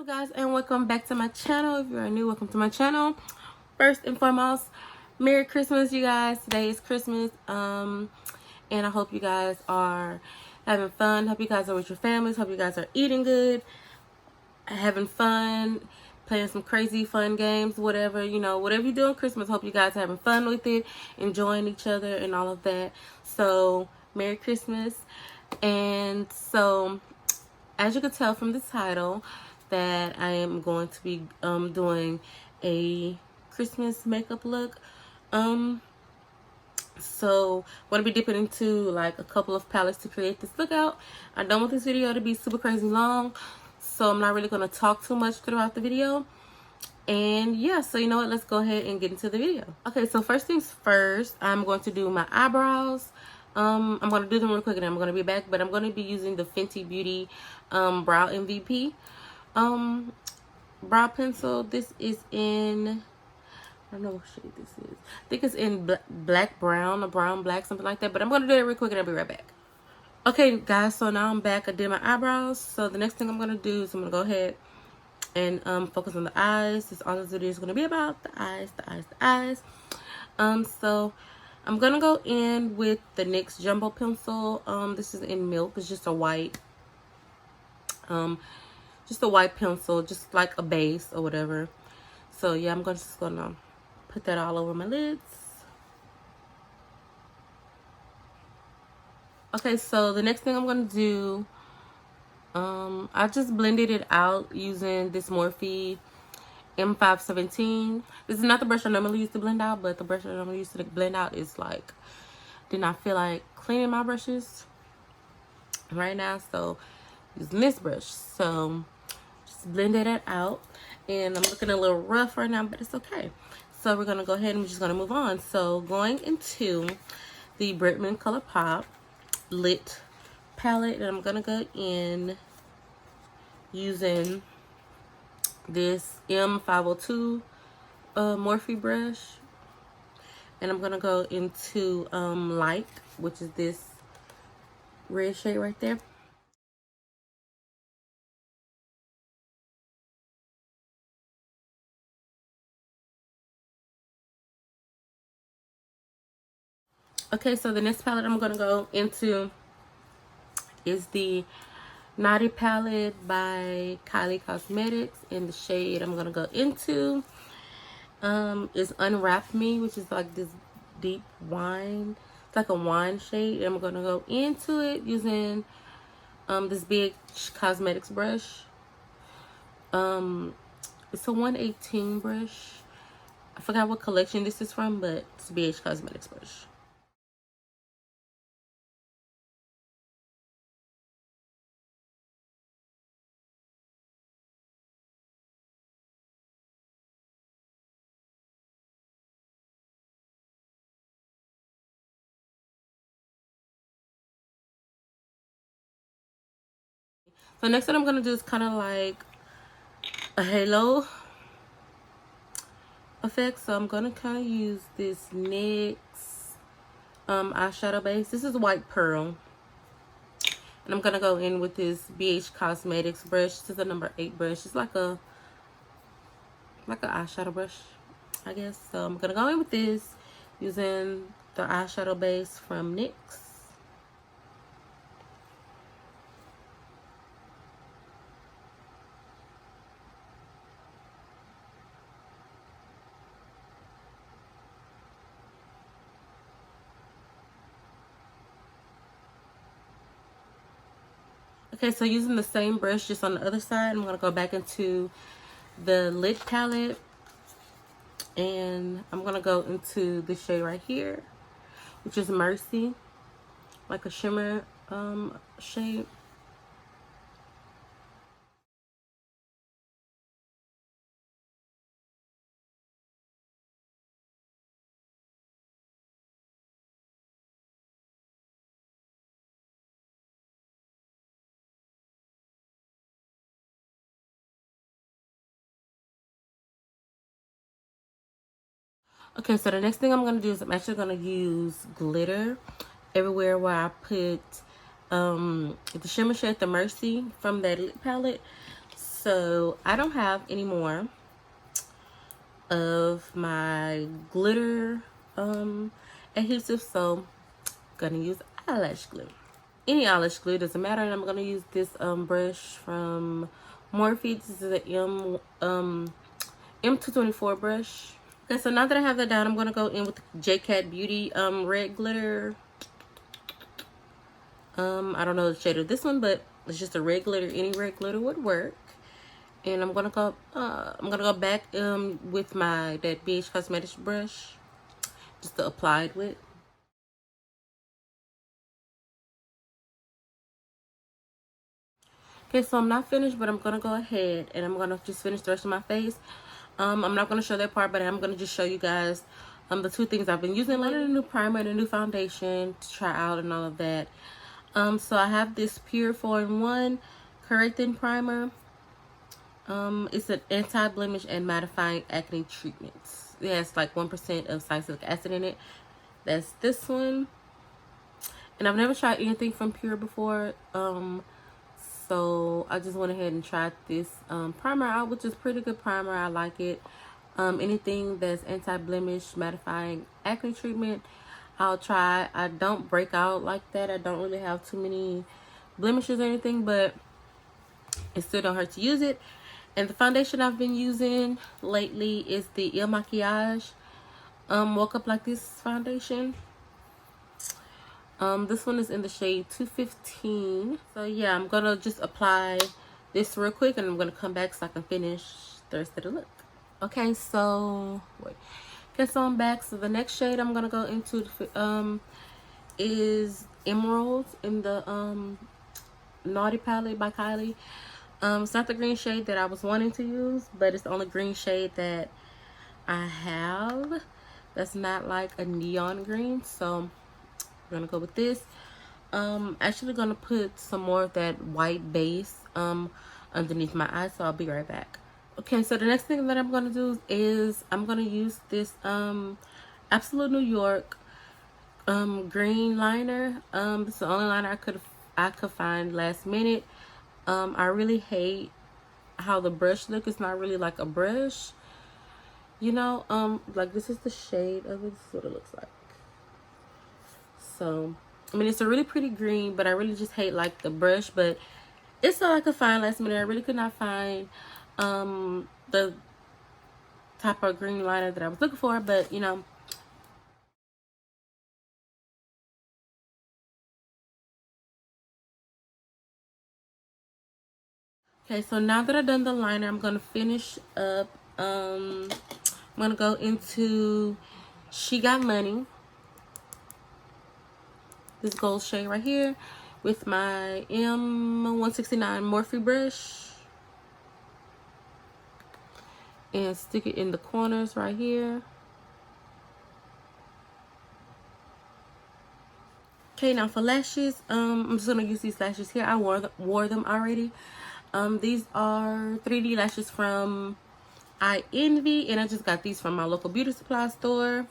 guys, and welcome back to my channel. If you are new, welcome to my channel. First and foremost, Merry Christmas, you guys. Today is Christmas, and I hope you guys are having fun. Hope you guys are with your families. Hope you guys are eating good, having fun, playing some crazy fun games, whatever, whatever you do on Christmas. Hope you guys are having fun with it, enjoying each other and all of that. So Merry Christmas. And so as you can tell from the title, that I am going to be doing a Christmas makeup look. So I'm going to be dipping into like a couple of palettes to create this look out. I don't want this video to be super crazy long, so I'm not really going to talk too much throughout the video. And yeah, so you know what, let's go ahead and get into the video. Okay, so first things first, I'm going to do my eyebrows. I'm going to do them real quick and I'm going to be back, but I'm going to be using the Fenty Beauty Brow MVP brow pencil. This is in, I don't know what shade this is. I think it's in black brown or brown black, something like that, but I'm going to do it real quick and I'll be right back. Okay guys, so now I'm back. I did my eyebrows, so the next thing I'm going to do is I'm going to go ahead and focus on the eyes. This all this video is going to be about the eyes, the eyes, the eyes. So I'm gonna go in with the NYX Jumbo Pencil. This is in Milk. It's just a white pencil, just like a base or whatever. So yeah, I'm just gonna put that all over my lids. Okay, so the next thing I'm gonna do, I just blended it out using this Morphe M517. This is not the brush I normally use to blend out, but the brush I normally use to blend out is like, did not feel like cleaning my brushes right now, so using this brush. So just blended it out, and I'm looking a little rough right now, but it's okay. So we're gonna go ahead and we're just gonna move on. So going into the Britman ColourPop Lit palette, and I'm gonna go in using this M502 Morphe brush, and I'm gonna go into Light, which is this red shade right there. Okay, so the next palette I'm gonna go into is the Naughty palette by Kylie Cosmetics, and the shade I'm gonna go into is Unwrap Me, which is like this deep wine. It's like a wine shade, and I'm gonna go into it using this big Cosmetics brush. It's a 118 brush. I forgot what collection this is from, but it's a BH Cosmetics brush. So next what I'm gonna do is kind of like a halo effect. So I'm gonna kind of use this NYX eyeshadow base. This is White Pearl, and I'm gonna go in with this BH Cosmetics brush. This is a number 8 brush. It's like a eyeshadow brush, I guess. So I'm gonna go in with this using the eyeshadow base from NYX. Okay, so using the same brush just on the other side, I'm gonna go back into the Lit palette, and I'm gonna go into the shade right here, which is Mercy, like a shimmer shade. Okay, so the next thing I'm going to do is I'm actually going to use glitter everywhere where I put the shimmer shade, the Mercy from that Lit palette. so I don't have any more of my glitter adhesive, so I'm gonna use eyelash glue. Any eyelash glue, doesn't matter. And I'm gonna use this brush from Morphe. This is an M224 brush. Okay, so now that I have that down, I'm gonna go in with the JCat Beauty red glitter. I don't know the shade of this one, but it's just a red glitter. Any red glitter would work. And I'm gonna go back with my BH Cosmetics brush just to apply it with. Okay, so I'm not finished, but I'm gonna go ahead and I'm gonna just finish the rest of my face. I'm not gonna show that part, but I'm gonna just show you guys the two things I've been using. Later, a new primer and a new foundation to try out and all of that. So I have this Pure 4-in-1 correcting primer. It's an anti-blemish and mattifying acne treatment. It has like 1% of salicylic acid in it. That's this one. And I've never tried anything from Pure before. So I just went ahead and tried this primer out, which is pretty good primer. I like it. Anything that's anti-blemish, mattifying acne treatment, I'll try. I don't break out like that. I don't really have too many blemishes or anything, but it still don't hurt to use it. And the foundation I've been using lately is the Il Makiage Woke Up Like This foundation. This one is in the shade 215. So yeah, I'm gonna just apply this real quick and I'm gonna come back so I can finish the rest of the look. Okay, so I'm back. So the next shade I'm gonna go into is Emerald in the Naughty palette by Kylie. It's not the green shade that I was wanting to use, but it's the only green shade that I have that's not like a neon green, so we're gonna go with this. Actually gonna put some more of that white base underneath my eyes, so I'll be right back. Okay, so the next thing that I'm gonna do is I'm gonna use this Absolute New York green liner. This is the only liner I could find last minute. I really hate how the brush look. It's not really like a brush, you know. Like this is the shade of it. This is what it looks like. So I mean, it's a really pretty green, but I really just hate like the brush. But it's all I could find last minute. I really could not find the type of green liner that I was looking for, but you know. Okay, so now that I've done the liner, I'm gonna finish up. I'm gonna go into She Got Money, this gold shade right here, with my M169 Morphe brush, and stick it in the corners right here. Okay, now for lashes, I'm just gonna use these lashes here. I wore them already. These are 3D lashes from I Envy, and I just got these from my local beauty supply store.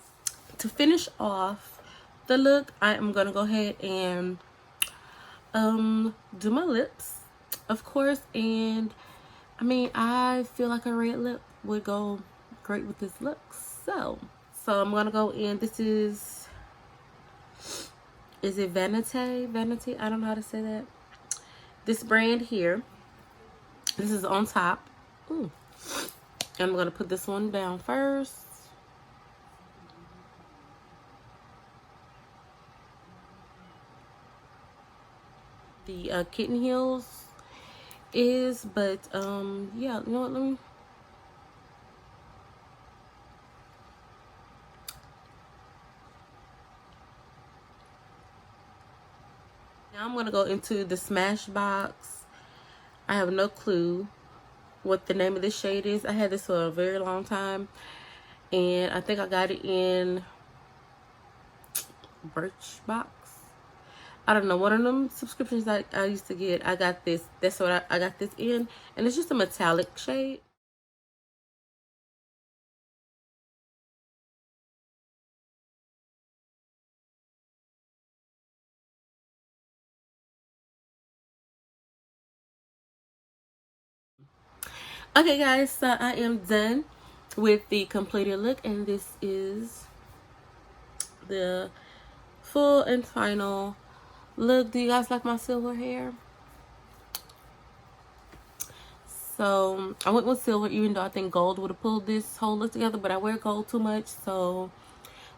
To finish off the look, I am gonna go ahead and do my lips, of course. And I mean, I feel like a red lip would go great with this look. So I'm gonna go in. This is it Vanity? I don't know how to say that. This brand here. This is on top. Ooh. I'm gonna put this one down first. The Kitten Heels is, but yeah, you know what, let me. Now I'm gonna go into the Smashbox. I have no clue what the name of this shade is. I had this for a very long time, and I think I got it in Birchbox. I don't know, one of them subscriptions I used to get. I got this. That's what I got this in, and it's just a metallic shade. Okay guys, so I am done with the completed look, and this is the full and final look. Do you guys like my silver hair? So I went with silver, even though I think gold would have pulled this whole look together, but I wear gold too much, so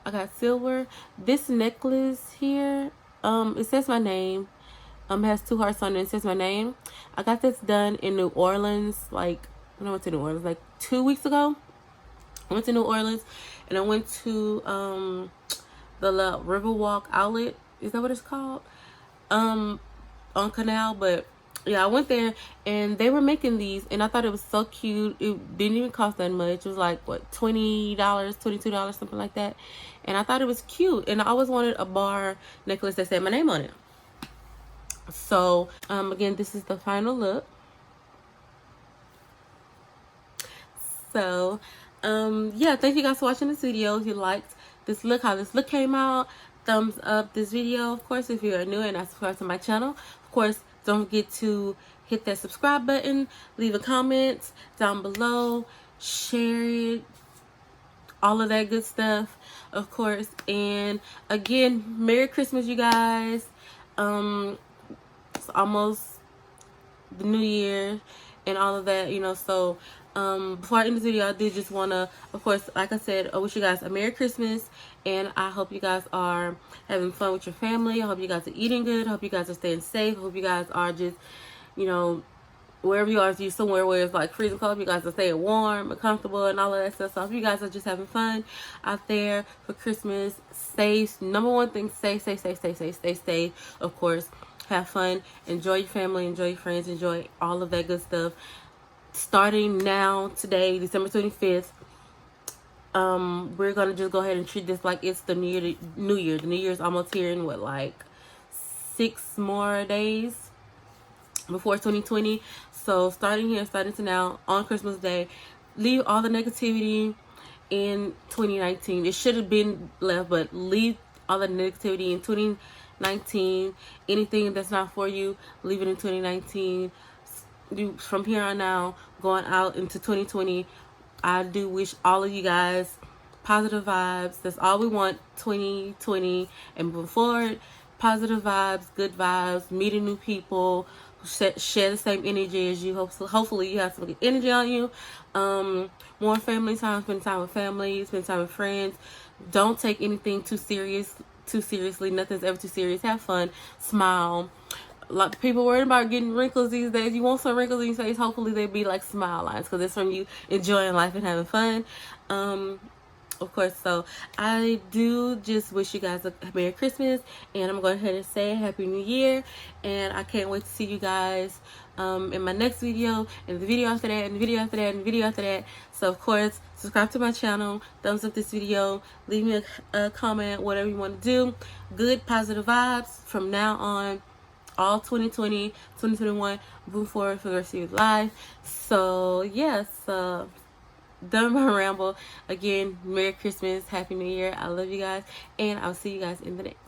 I got silver. This necklace here, it says my name. It has 2 hearts on it. It says my name. I got this done in New Orleans, like when I went to New Orleans, like 2 weeks ago. I went to New Orleans, and I went to the La Riverwalk outlet. Is that what it's called? On Canal, but yeah, I went there and they were making these, and I thought it was so cute. It didn't even cost that much. It was like what, $20, $22, something like that. And I thought it was cute, and I always wanted a bar necklace that said my name on it. So again, this is the final look. So yeah, thank you guys for watching this video. If you liked this look, how this look came out, thumbs up this video. Of course, if you are new and not subscribed to my channel, of course, don't forget to hit that subscribe button, leave a comment down below, share it, all of that good stuff, of course. And again, Merry Christmas, you guys. It's almost the new year and all of that, you know. So before I end this video, I did just want to, of course, like I said, I wish you guys a Merry Christmas, and I hope you guys are having fun with your family. I hope you guys are eating good. I hope you guys are staying safe. I hope you guys are just, you know, wherever you are, if you're somewhere where it's like freezing cold, you guys are staying warm and comfortable and all of that stuff. So I hope you guys are just having fun out there for Christmas. Safe. Number one thing, stay safe, stay safe, of course. Have fun, enjoy your family, enjoy your friends, enjoy all of that good stuff. Starting now, today, December 25th, we're gonna just go ahead and treat this like it's the New Year. The New Year's almost here in what, like 6 more days before 2020. So starting here, starting to now, on Christmas Day, leave all the negativity in 2019. It should have been left, but leave all the negativity in 2019. Anything that's not for you, leave it in 2019. From here on now, going out into 2020, I do wish all of you guys positive vibes. That's all we want, 2020 and moving forward. Positive vibes, good vibes, meeting new people, share the same energy as you. Hopefully you have some good energy on you. More family time, spend time with family, spend time with friends. Don't take anything too seriously. Nothing's ever too serious. Have fun, smile. A lot of people worried about getting wrinkles these days. You want some wrinkles in your face, hopefully they be like smile lines, because it's from you enjoying life and having fun. Of course, so I do just wish you guys a Merry Christmas, and I'm going ahead and say Happy New Year, and I can't wait to see you guys in my next video, and the video after that, and the video after that, and the video after that. So of course, subscribe to my channel, thumbs up this video, leave me a comment, whatever you want to do. Good positive vibes from now on, all 2020, 2021, move forward for the rest of your life. So yes, done my ramble. Again, Merry Christmas, Happy New Year. I love you guys, and I'll see you guys in the next.